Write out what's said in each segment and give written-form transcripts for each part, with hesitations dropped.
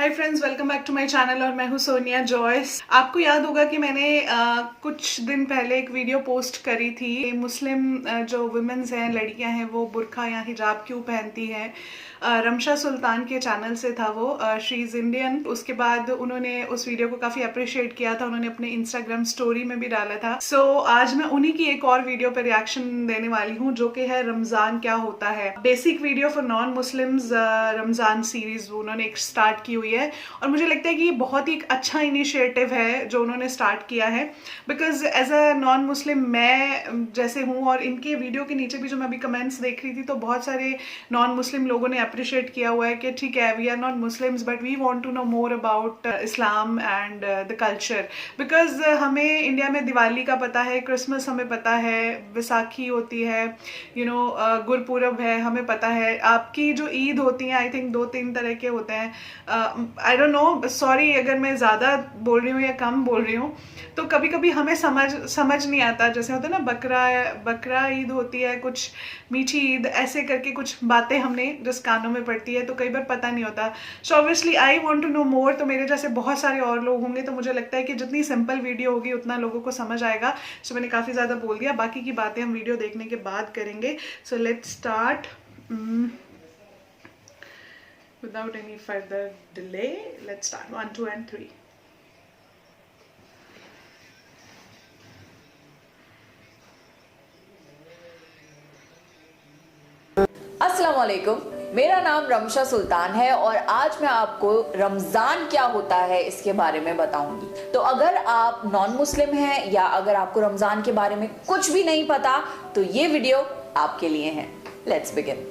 Hi friends, welcome back to my channel और मैं हूं सोनिया जॉयस। आपको याद होगा कि मैंने कुछ दिन पहले एक वीडियो पोस्ट करी थी। मुस्लिम जो वुमेन्स हैं, लड़कियां हैं, वो बुर्का या हिजाब क्यों पहनती हैं। रमशा सुल्तान के चैनल से था वो, शी इज़ इंडियन। उसके बाद उन्होंने उस वीडियो को काफ़ी अप्रिशिएट किया था, उन्होंने अपने इंस्टाग्राम स्टोरी में भी डाला था। सो आज मैं उन्हीं की एक और वीडियो पर रिएक्शन देने वाली हूँ, जो कि है रमज़ान क्या होता है। Basic video for non Muslims Ramzan series उन्होंने एक स्टार्ट की हुई है और मुझे लगता है कि ये बहुत ही एक अच्छा इनिशिएटिव है जो उन्होंने स्टार्ट किया है। Because as a non Muslim मैं जैसे हूँ, और इनके वीडियो के नीचे भी जो मैं अभी कमेंट्स देख रही थी, तो बहुत सारे नॉन मुस्लिम लोगों ने अप्रिशिएट किया हुआ है कि ठीक है, we are not Muslims but we want to know more about Islam and the culture. Because हमें इंडिया में दिवाली का पता है, क्रिसमस हमें पता है, विसाखी होती है, गुरपुरब है, हमें पता है। आपकी जो ईद होती है, आई थिंक 2-3 तरह के होते हैं। आई डोंट नो, सॉरी अगर मैं ज़्यादा बोल रही हूँ या कम बोल रही हूँ। तो कभी कभी हमें समझ नहीं आता, जैसे होता है ना, बकरा ईद होती है, कुछ मीठी ईद, ऐसे करके कुछ बातें हमने जिस कानों में पड़ती है, तो कई बार पता नहीं होता। So obviously I want to know more. तो मेरे जैसे बहुत सारे और लोग होंगे, तो मुझे लगता है कि जितनी सिंपल वीडियो होगी उतना लोगों को समझ आएगा। सो मैंने काफ़ी ज़्यादा बोल दिया, बाकी की बातें हम वीडियो देखने के बाद करेंगे। So let's start without any further delay. Let's start 1 2 and 3. अस्सलाम वालेकुम, मेरा नाम रमशा सुल्तान है और आज मैं आपको रमज़ान क्या होता है इसके बारे में बताऊंगी। तो अगर आप नॉन मुस्लिम हैं या अगर आपको रमज़ान के बारे में कुछ भी नहीं पता, तो ये वीडियो आपके लिए है। Let's begin.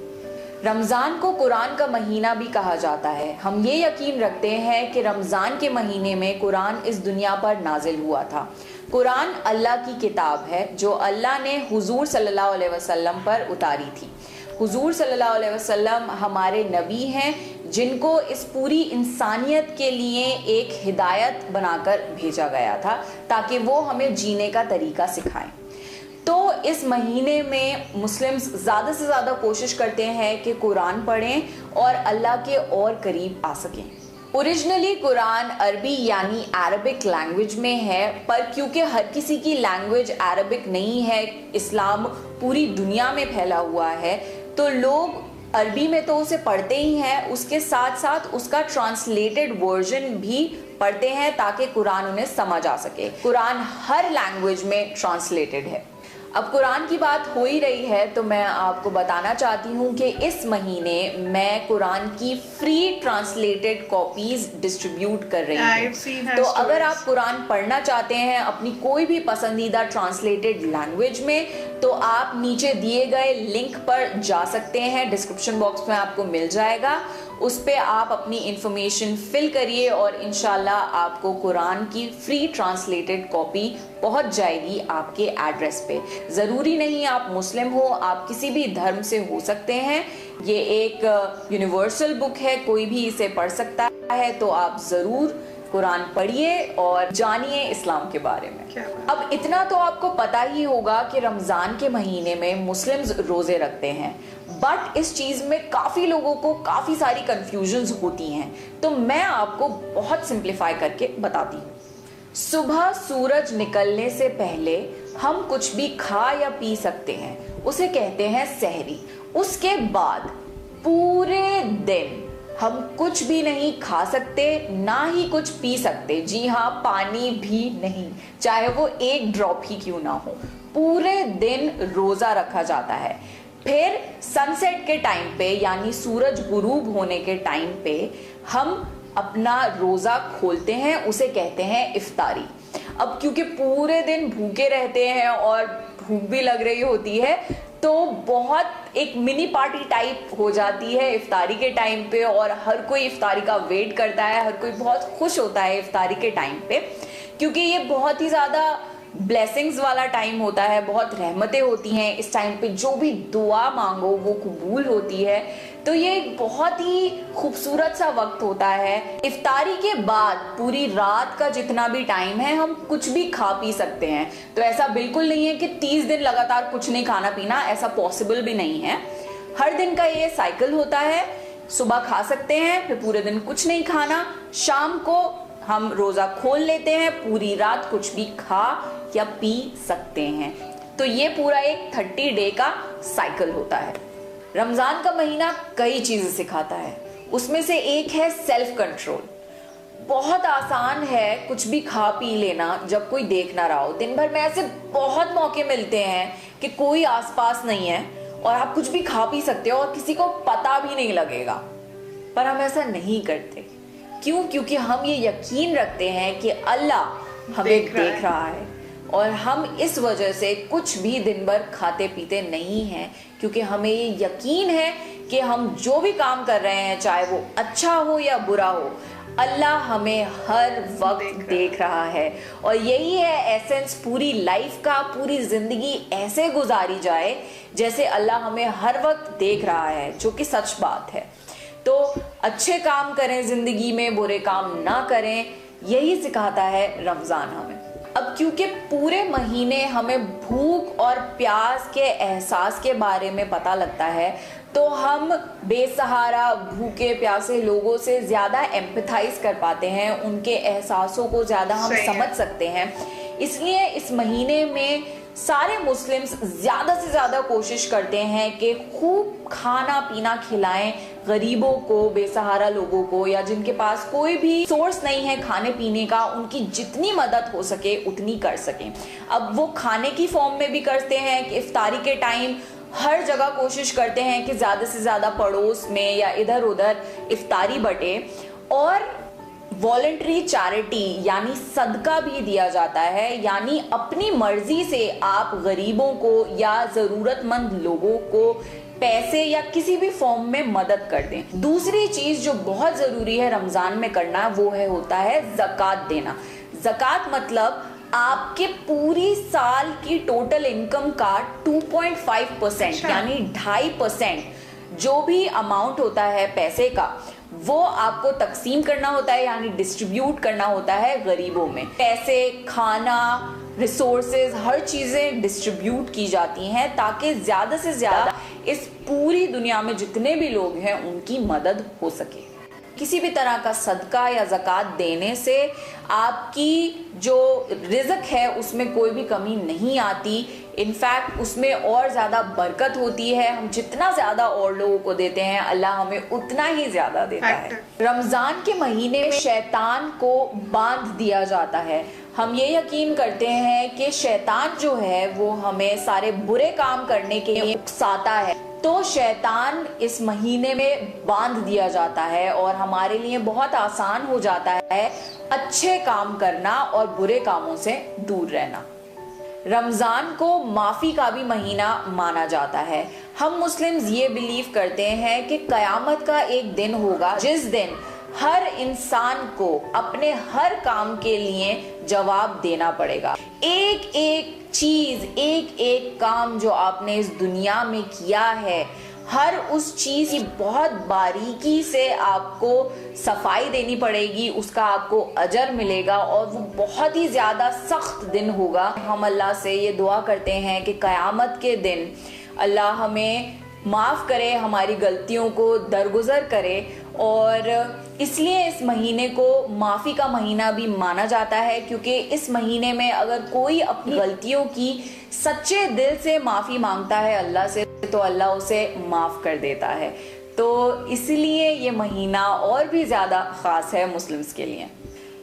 रमज़ान को कुरान का महीना भी कहा जाता है। हम ये यकीन रखते हैं कि रमज़ान के महीने में कुरान इस दुनिया पर नाजिल हुआ था। कुरान अल्लाह की किताब है जो अल्लाह ने हुजूर सल्लल्लाहु अलैहि वसल्लम पर उतारी थी। हुजूर सल्लल्लाहु अलैहि वसल्लम हमारे नबी हैं जिनको इस पूरी इंसानियत के लिए एक हिदायत बनाकर भेजा गया था ताकि वो हमें जीने का तरीका सिखाएं। तो इस महीने में मुस्लिम्स ज़्यादा से ज़्यादा कोशिश करते हैं कि कुरान पढ़ें और अल्लाह के और करीब आ सकें। ओरिजिनली कुरान अरबी यानी अरबिक लैंग्वेज में है, पर क्योंकि हर किसी की लैंग्वेज अरबिक नहीं है, इस्लाम पूरी दुनिया में फैला हुआ है, तो लोग अरबी में तो उसे पढ़ते ही हैं, उसके साथ साथ उसका ट्रांसलेटेड वर्जन भी पढ़ते हैं ताकि कुरान उन्हें समझ आ सके। कुरान हर लैंग्वेज में ट्रांसलेटेड है। अब कुरान की बात हो ही रही है तो मैं आपको बताना चाहती हूँ कि इस महीने मैं कुरान की फ्री ट्रांसलेटेड कॉपीज डिस्ट्रीब्यूट कर रही हूँ। तो अगर आप कुरान पढ़ना चाहते हैं अपनी कोई भी पसंदीदा ट्रांसलेटेड लैंग्वेज में, तो आप नीचे दिए गए लिंक पर जा सकते हैं, डिस्क्रिप्शन बॉक्स में आपको मिल जाएगा। उस पे आप अपनी इंफॉर्मेशन फिल करिए और इंशाल्लाह आपको कुरान की फ्री ट्रांसलेटेड कॉपी पहुंच जाएगी आपके एड्रेस पे। ज़रूरी नहीं आप मुस्लिम हो, आप किसी भी धर्म से हो सकते हैं। ये एक यूनिवर्सल बुक है, कोई भी इसे पढ़ सकता है। तो आप ज़रूर कुरान पढ़िए और जानिए इस्लाम के बारे में। अब इतना तो आपको पता ही होगा कि रमज़ान के महीने में मुस्लिम्स रोज़े रखते हैं, बट इस चीज़ में काफ़ी लोगों को काफ़ी सारी कंफ्यूजन्स होती हैं। तो मैं आपको बहुत सिंप्लीफाई करके बताती हूँ। सुबह सूरज निकलने से पहले हम कुछ भी खा या पी सकते हैं, उसे कहते हैं सहरी। उसके बाद पूरे दिन हम कुछ भी नहीं खा सकते, ना ही कुछ पी सकते। जी हाँ, पानी भी नहीं, चाहे वो एक ड्रॉप ही क्यों ना हो। पूरे दिन रोजा रखा जाता है। फिर सनसेट के टाइम पे यानी सूरज गुरूब होने के टाइम पे हम अपना रोजा खोलते हैं, उसे कहते हैं इफ्तारी। अब क्योंकि पूरे दिन भूखे रहते हैं और भूख भी लग रही होती है, तो बहुत एक मिनी पार्टी टाइप हो जाती है इफ्तारी के टाइम पे, और हर कोई इफ्तारी का वेट करता है, हर कोई बहुत खुश होता है इफ्तारी के टाइम पे, क्योंकि ये बहुत ही ज़्यादा ब्लेसिंग्स वाला टाइम होता है, बहुत रहमतें होती हैं इस टाइम पे, जो भी दुआ मांगो वो कबूल होती है। तो ये एक बहुत ही खूबसूरत सा वक्त होता है। इफ्तारी के बाद पूरी रात का जितना भी टाइम है हम कुछ भी खा पी सकते हैं। तो ऐसा बिल्कुल नहीं है कि 30 दिन लगातार कुछ नहीं खाना पीना, ऐसा पॉसिबल भी नहीं है। हर दिन का ये साइकिल होता है सुबह खा सकते हैं, फिर पूरे दिन कुछ नहीं खाना, शाम को हम रोजा खोल लेते हैं, पूरी रात कुछ भी खा या पी सकते हैं। तो ये पूरा एक 30 डे का साइकिल होता है। रमजान का महीना कई चीजें सिखाता है, उसमें से एक है सेल्फ कंट्रोल। बहुत आसान है कुछ भी खा पी लेना जब कोई देख ना रहा हो। दिन भर में ऐसे बहुत मौके मिलते हैं कि कोई आसपास नहीं है और आप कुछ भी खा पी सकते हो और किसी को पता भी नहीं लगेगा, पर हम ऐसा नहीं करते। क्यों? क्योंकि हम ये यकीन रखते हैं कि अल्लाह हमें देख रहा है और हम इस वजह से कुछ भी दिन भर खाते पीते नहीं हैं, क्योंकि हमें ये यकीन है कि हम जो भी काम कर रहे हैं, चाहे वो अच्छा हो या बुरा हो, अल्लाह हमें हर वक्त देख रहा है। और यही है एसेंस पूरी लाइफ का। पूरी जिंदगी ऐसे गुजारी जाए जैसे अल्लाह हमें हर वक्त देख रहा है, जो कि सच बात है। तो अच्छे काम करें जिंदगी में, बुरे काम ना करें, यही सिखाता है रमजान हमें। अब क्योंकि पूरे महीने हमें भूख और प्यास के एहसास के बारे में पता लगता है, तो हम बेसहारा भूखे प्यासे लोगों से ज्यादा एम्पैथाइज कर पाते हैं, उनके एहसासों को ज्यादा हम समझ सकते हैं। इसलिए इस महीने में सारे मुस्लिम्स ज्यादा से ज्यादा कोशिश करते हैं कि खूब खाना पीना खिलाएं गरीबों को, बेसहारा लोगों को, या जिनके पास कोई भी सोर्स नहीं है खाने पीने का, उनकी जितनी मदद हो सके उतनी कर सकें। अब वो खाने की फॉर्म में भी करते हैं कि इफ्तारी के टाइम हर जगह कोशिश करते हैं कि ज्यादा से ज्यादा पड़ोस में या इधर उधर इफ्तारी बटे, और वॉलंटरी चैरिटी यानी सदका भी दिया जाता है। यानी अपनी मर्जी से आप गरीबों को या जरूरतमंद लोगों को पैसे या किसी भी फॉर्म में मदद कर दें। दूसरी चीज जो बहुत जरूरी है रमजान में करना, वो होता है ज़कात देना। ज़कात मतलब आपके पूरी साल की टोटल इनकम का 2.5% यानी 2.5% जो भी अमाउंट होता है पैसे का, वो आपको तकसीम करना होता है, यानी डिस्ट्रीब्यूट करना होता है गरीबों में। पैसे, खाना, रिसोर्सेज, हर चीजें डिस्ट्रीब्यूट की जाती हैं ताकि ज्यादा से ज्यादा इस पूरी दुनिया में जितने भी लोग हैं उनकी मदद हो सके। किसी भी तरह का सदका या ज़कात देने से आपकी जो रिज़्क है उसमें कोई भी कमी नहीं आती, इनफैक्ट उसमें और ज़्यादा बरकत होती है। हम जितना ज़्यादा और लोगों को देते हैं, अल्लाह हमें उतना ही ज़्यादा देता है। रमज़ान के महीने में शैतान को बांध दिया जाता है। हम ये यकीन करते हैं कि शैतान जो है वो हमें सारे बुरे काम करने के लिए उकसाता है, तो शैतान इस महीने में बांध दिया जाता है और हमारे लिए बहुत आसान हो जाता है अच्छे काम करना और बुरे कामों से दूर रहना। रमजान को माफी का भी महीना माना जाता है। हम मुस्लिम्स ये बिलीव करते हैं कि कयामत का एक दिन होगा जिस दिन हर इंसान को अपने हर काम के लिए जवाब देना पड़ेगा। एक एक चीज, एक एक काम जो आपने इस दुनिया में किया है, हर उस चीज की बहुत बारीकी से आपको सफाई देनी पड़ेगी, उसका आपको अजर मिलेगा और वो बहुत ही ज्यादा सख्त दिन होगा। हम अल्लाह से ये दुआ करते हैं कि कयामत के दिन अल्लाह हमें माफ करे, हमारी गलतियों को दरगुजर करे, और इसलिए इस महीने को माफी का महीना भी माना जाता है, क्योंकि इस महीने में अगर कोई अपनी गलतियों की सच्चे दिल से माफी मांगता है अल्लाह से, तो अल्लाह उसे माफ कर देता है। तो इसलिए ये महीना और भी ज्यादा खास है मुस्लिम्स के लिए।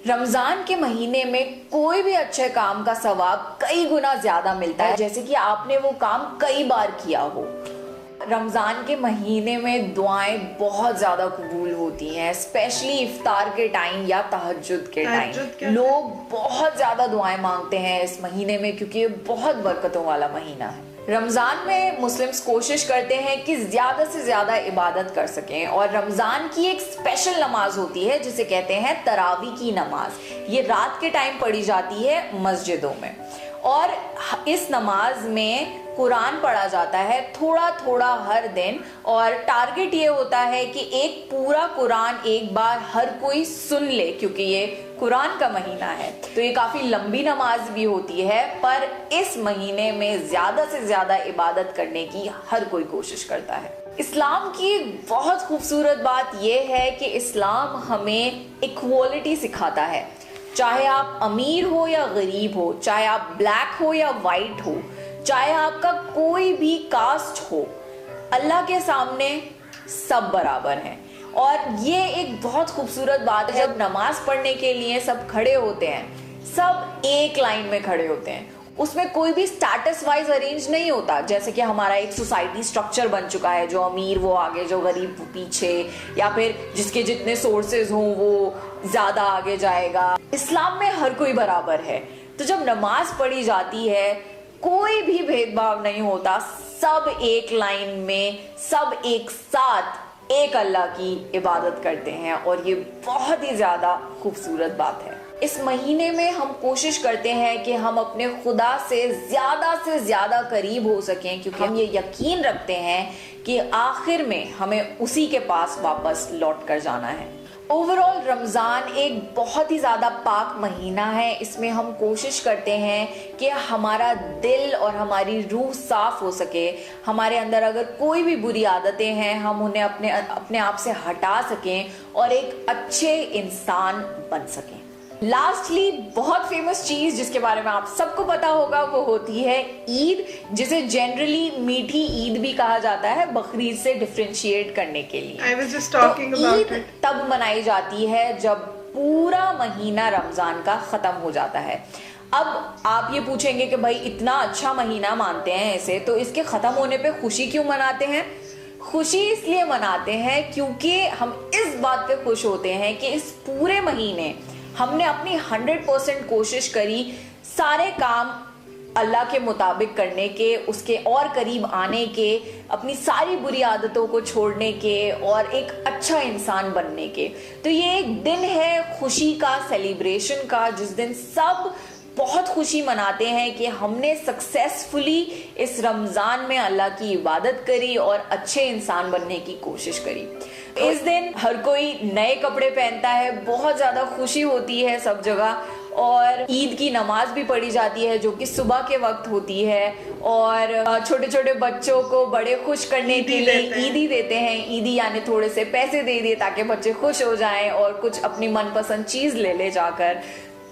रमजान के महीने में कोई भी अच्छे काम का सवाब कई गुना ज्यादा मिलता है, जैसे कि आपने वो काम कई बार किया हो। रमजान के महीने में दुआएं बहुत ज्यादा कबूल होती हैं, स्पेशली इफ्तार के टाइम या तहज्जुद के टाइम। लोग बहुत ज्यादा दुआएं मांगते हैं इस महीने में, क्योंकि ये बहुत बरकतों वाला महीना है। रमजान में मुस्लिम्स कोशिश करते हैं कि ज्यादा से ज्यादा इबादत कर सकें, और रमजान की एक स्पेशल नमाज होती है जिसे कहते हैं तरावी की नमाज। ये रात के टाइम पढ़ी जाती है मस्जिदों में, और इस नमाज में कुरान पढ़ा जाता है थोड़ा थोड़ा हर दिन, और टारगेट ये होता है कि एक पूरा कुरान एक बार हर कोई सुन ले, क्योंकि ये कुरान का महीना है। तो ये काफी लंबी नमाज भी होती है, पर इस महीने में ज्यादा से ज्यादा इबादत करने की हर कोई कोशिश करता है। इस्लाम की एक बहुत खूबसूरत बात यह है कि इस्लाम हमें इक्वालिटी सिखाता है। चाहे आप अमीर हो या गरीब हो, चाहे आप ब्लैक हो या वाइट हो, चाहे आपका कोई भी कास्ट हो, अल्लाह के सामने सब बराबर हैं। और ये एक बहुत खूबसूरत बात है। जब नमाज पढ़ने के लिए सब खड़े होते हैं, सब एक लाइन में खड़े होते हैं, उसमें कोई भी स्टेटस वाइज अरेंज नहीं होता, जैसे कि हमारा एक सोसाइटी स्ट्रक्चर बन चुका है, जो अमीर वो आगे, जो गरीब वो पीछे, या फिर जिसके जितने सोर्सेज हों वो ज्यादा आगे जाएगा। इस्लाम में हर कोई बराबर है। तो जब नमाज पढ़ी जाती है कोई भी भेदभाव नहीं होता, सब एक लाइन में, सब एक साथ एक अल्लाह की इबादत करते हैं, और ये बहुत ही ज्यादा खूबसूरत बात है। इस महीने में हम कोशिश करते हैं कि हम अपने खुदा से ज्यादा करीब हो सकें, क्योंकि हम ये यकीन रखते हैं कि आखिर में हमें उसी के पास वापस लौट कर जाना है। ओवरऑल रमज़ान एक बहुत ही ज़्यादा पाक महीना है। इसमें हम कोशिश करते हैं कि हमारा दिल और हमारी रूह साफ हो सके। हमारे अंदर अगर कोई भी बुरी आदतें हैं, हम उन्हें अपने आप से हटा सकें और एक अच्छे इंसान बन सकें। लास्टली, बहुत फेमस चीज जिसके बारे में आप सबको पता होगा वो होती है ईद, जिसे जनरली मीठी ईद भी कहा जाता है, बकरीद से डिफरेंशिएट करने के लिए। I was just talking about Eid it. तब मनाई जाती है जब पूरा महीना रमजान का खत्म हो जाता है। अब आप ये पूछेंगे कि भाई इतना अच्छा महीना मानते हैं इसे, तो इसके खत्म होने पे खुशी क्यों मनाते हैं? खुशी इसलिए मनाते हैं क्योंकि हम इस बात पे खुश होते हैं कि इस पूरे महीने हमने अपनी 100% कोशिश करी सारे काम अल्लाह के मुताबिक करने के, उसके और करीब आने के, अपनी सारी बुरी आदतों को छोड़ने के और एक अच्छा इंसान बनने के। तो ये एक दिन है खुशी का, सेलिब्रेशन का, जिस दिन सब बहुत खुशी मनाते हैं कि हमने सक्सेसफुली इस रमजान में अल्लाह की इबादत करी और अच्छे इंसान बनने की कोशिश करी। इस दिन हर कोई नए कपड़े पहनता है, बहुत ज्यादा खुशी होती है सब जगह, और ईद की नमाज भी पढ़ी जाती है जो कि सुबह के वक्त होती है, और छोटे छोटे बच्चों को बड़े खुश करने के लिए ईदी देते हैं। ईदी यानी थोड़े से पैसे दे दिए ताकि बच्चे खुश हो जाएं और कुछ अपनी मनपसंद चीज ले जाकर,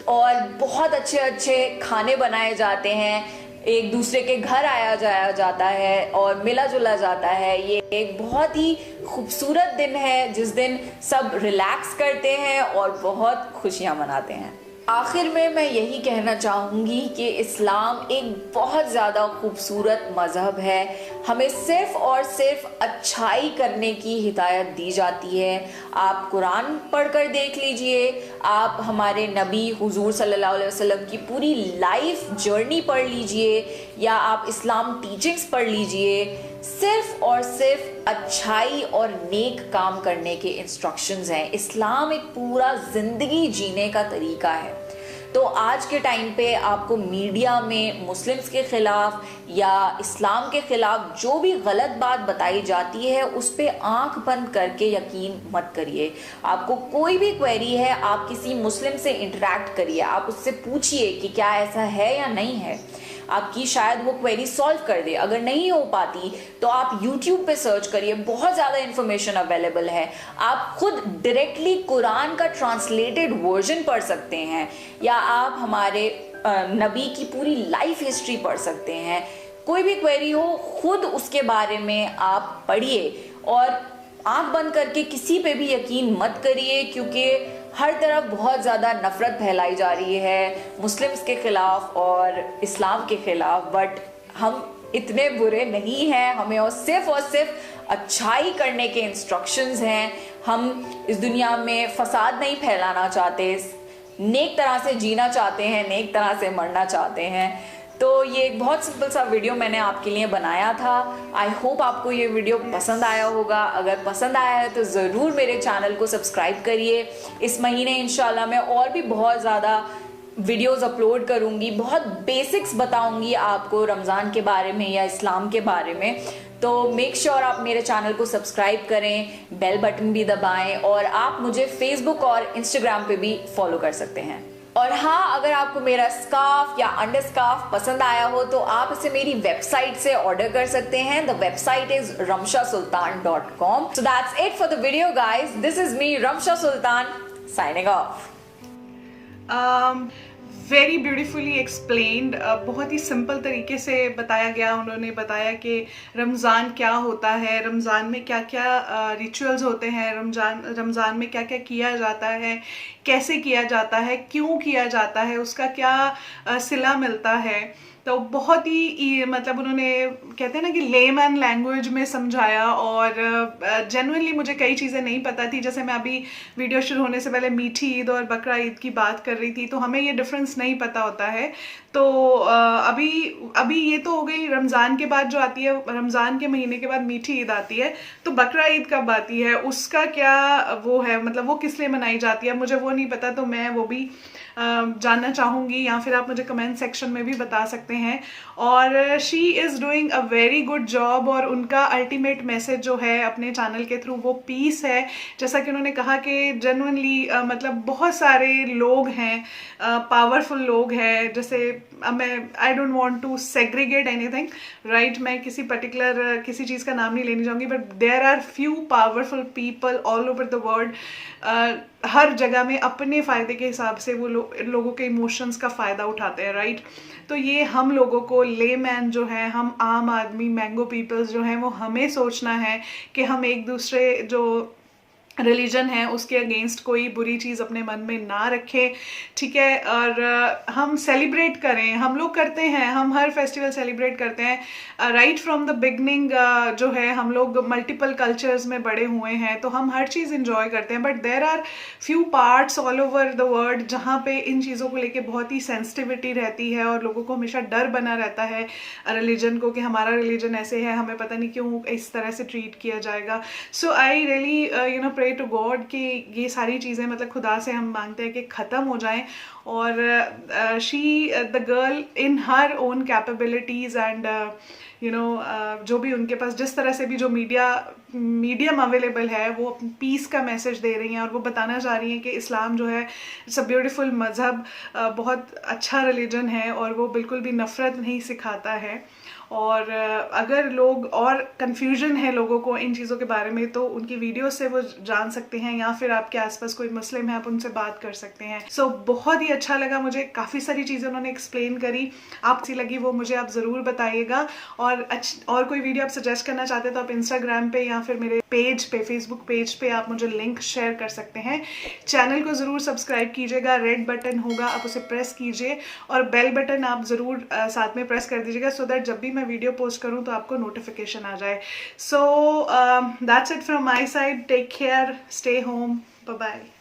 और बहुत अच्छे अच्छे खाने बनाए जाते हैं, एक दूसरे के घर आया जाया जाता है और मिला जुला जाता है। ये एक बहुत ही खूबसूरत दिन है जिस दिन सब रिलैक्स करते हैं और बहुत खुशियां मनाते हैं। आखिर में मैं यही कहना चाहूँगी कि इस्लाम एक बहुत ज़्यादा खूबसूरत मज़हब है। हमें सिर्फ़ और सिर्फ अच्छाई करने की हिदायत दी जाती है। आप कुरान पढ़कर देख लीजिए, आप हमारे नबी हुजूर सल्लल्लाहु अलैहि वसल्लम की पूरी लाइफ जर्नी पढ़ लीजिए, या आप इस्लाम टीचिंग्स पढ़ लीजिए। सिर्फ और सिर्फ अच्छाई और नेक काम करने के इंस्ट्रक्शंस हैं। इस्लाम एक पूरा जिंदगी जीने का तरीका है। तो आज के टाइम पे आपको मीडिया में मुस्लिम्स के खिलाफ या इस्लाम के खिलाफ जो भी गलत बात बताई जाती है उस पे आंख बंद करके यकीन मत करिए। आपको कोई भी क्वेरी है, आप किसी मुस्लिम से इंटरेक्ट करिए, आप उससे पूछिए कि क्या ऐसा है या नहीं है। आपकी शायद वो क्वेरी सॉल्व कर दे। अगर नहीं हो पाती तो आप YouTube पे सर्च करिए, बहुत ज़्यादा इंफॉर्मेशन अवेलेबल है। आप खुद डायरेक्टली कुरान का ट्रांसलेटेड वर्जन पढ़ सकते हैं, या आप हमारे नबी की पूरी लाइफ हिस्ट्री पढ़ सकते हैं। कोई भी क्वेरी हो, खुद उसके बारे में आप पढ़िए और आंख बंद करके किसी पे भी यकीन मत करिए, क्योंकि हर तरफ बहुत ज़्यादा नफरत फैलाई जा रही है मुस्लिम्स के खिलाफ और इस्लाम के खिलाफ। बट हम इतने बुरे नहीं हैं, हमें और सिर्फ अच्छाई करने के इंस्ट्रक्शंस हैं। हम इस दुनिया में फसाद नहीं फैलाना चाहते, नेक तरह से जीना चाहते हैं, नेक तरह से मरना चाहते हैं। तो ये एक बहुत सिंपल सा वीडियो मैंने आपके लिए बनाया था। आई होप आपको ये वीडियो पसंद आया होगा। अगर पसंद आया है तो ज़रूर मेरे चैनल को सब्सक्राइब करिए। इस महीने इंशाल्लाह मैं और भी बहुत ज़्यादा वीडियोस अपलोड करूँगी, बहुत बेसिक्स बताऊँगी आपको रमज़ान के बारे में या इस्लाम के बारे में। तो मेक श्योर आप मेरे चैनल को सब्सक्राइब करें, बेल बटन भी दबाएं, और आप मुझे फेसबुक और इंस्टाग्राम पे भी फॉलो कर सकते हैं। और हाँ, अगर आपको मेरा स्कार्फ या अंडर स्कार्फ पसंद आया हो तो आप इसे मेरी वेबसाइट से ऑर्डर कर सकते हैं। The website is ramshasultan.com. So that's it for the video, guys. This is me, Ramsha Sultan, signing off. Very beautifully explained, बहुत ही सिंपल तरीके से बताया गया। उन्होंने बताया कि रमज़ान क्या होता है, रमज़ान में क्या क्या रिचुअल्स होते हैं, रमज़ान में क्या क्या किया जाता है, कैसे किया जाता है, क्यों किया जाता है, उसका क्या सिला मिलता है। तो बहुत ही मतलब उन्होंने कहते हैं ना कि लेमैन लैंग्वेज में समझाया, और जेन्युइनली मुझे कई चीज़ें नहीं पता थी। जैसे मैं अभी वीडियो शुरू होने से पहले मीठी ईद और बकरा ईद की बात कर रही थी, तो हमें ये डिफरेंस नहीं पता होता है। तो अभी ये तो हो गई रमज़ान के बाद जो आती है, रमज़ान के महीने के बाद मीठी ईद आती है। तो बकरा ईद कब आती है, उसका क्या वो है, मतलब वो किस लिए मनाई जाती है, मुझे वो नहीं पता। तो मैं वो भी जानना चाहूँगी, या फिर आप मुझे कमेंट सेक्शन में भी बता सकते हैं। और she is doing a very good job, और उनका अल्टीमेट मैसेज जो है अपने चैनल के थ्रू वो पीस है। जैसा कि उन्होंने कहा कि जेन्युइनली मतलब बहुत सारे लोग हैं, पावरफुल लोग हैं। जैसे मैं I don't want to segregate anything, right, मैं किसी पर्टिकुलर किसी चीज़ का नाम नहीं लेनी चाहूँगी, but there are few powerful people all over the world. हर जगह में अपने फ़ायदे के हिसाब से वो लोगों के इमोशंस का फ़ायदा उठाते हैं, राइट। तो ये हम लोगों को, लेमैन जो है, हम आम आदमी, मैंगो पीपल्स जो हैं, वो हमें सोचना है कि हम एक दूसरे जो रिलीजन है उसके अगेंस्ट कोई बुरी चीज़ अपने मन में ना रखें, ठीक है। और हम सेलिब्रेट करें, हम लोग करते हैं, हम हर फेस्टिवल सेलिब्रेट करते हैं। राइट फ्रॉम द बिगनिंग जो है, हम लोग मल्टीपल कल्चर्स में बड़े हुए हैं, तो हम हर चीज़ इंजॉय करते हैं। But there are few parts all over the world जहाँ पे इन चीज़ों को लेके बहुत ही सेंसिटिविटी रहती है, और लोगों को हमेशा डर बना रहता है रिलीजन को, कि हमारा रिलीजन ऐसे है, हमें पता नहीं क्यों इस तरह से ट्रीट किया जाएगा। So I really you know pray to God कि ये सारी चीज़ें, मतलब खुदा से हम मांगते हैं कि ख़त्म हो जाएं। और she the girl in her own capabilities and you know जो भी उनके पास, जिस तरह से भी जो मीडियम अवेलेबल है, वो पीस का मैसेज दे रही हैं, और वो बताना चाह रही हैं कि इस्लाम जो है इट्स अ ब्यूटीफुल मज़हब, बहुत अच्छा रिलीजन है, और वो बिल्कुल भी नफ़रत नहीं सिखाता है। और अगर लोग और कन्फ्यूजन है लोगों को इन चीज़ों के बारे में, तो उनकी वीडियो से वो जान सकते हैं, या फिर आपके आसपास कोई मुस्लिम है, आप उनसे बात कर सकते हैं। सो बहुत ही अच्छा लगा मुझे, काफ़ी सारी चीज़ें उन्होंने एक्सप्लेन करी। आप सी लगी वो मुझे आप ज़रूर बताइएगा। और कोई वीडियो आप सजेस्ट करना चाहते हैं तो आप इंस्टाग्राम पे या फिर मेरे पेज पे, फेसबुक पेज पे आप मुझे लिंक शेयर कर सकते हैं। चैनल को ज़रूर सब्सक्राइब कीजिएगा, रेड बटन होगा, आप उसे प्रेस कीजिए, और बेल बटन आप ज़रूर साथ में प्रेस कर दीजिएगा, सो दैट जब भी मैं वीडियो पोस्ट करूं तो आपको नोटिफिकेशन आ जाए। So that's it from my side, take care, stay home, bye bye.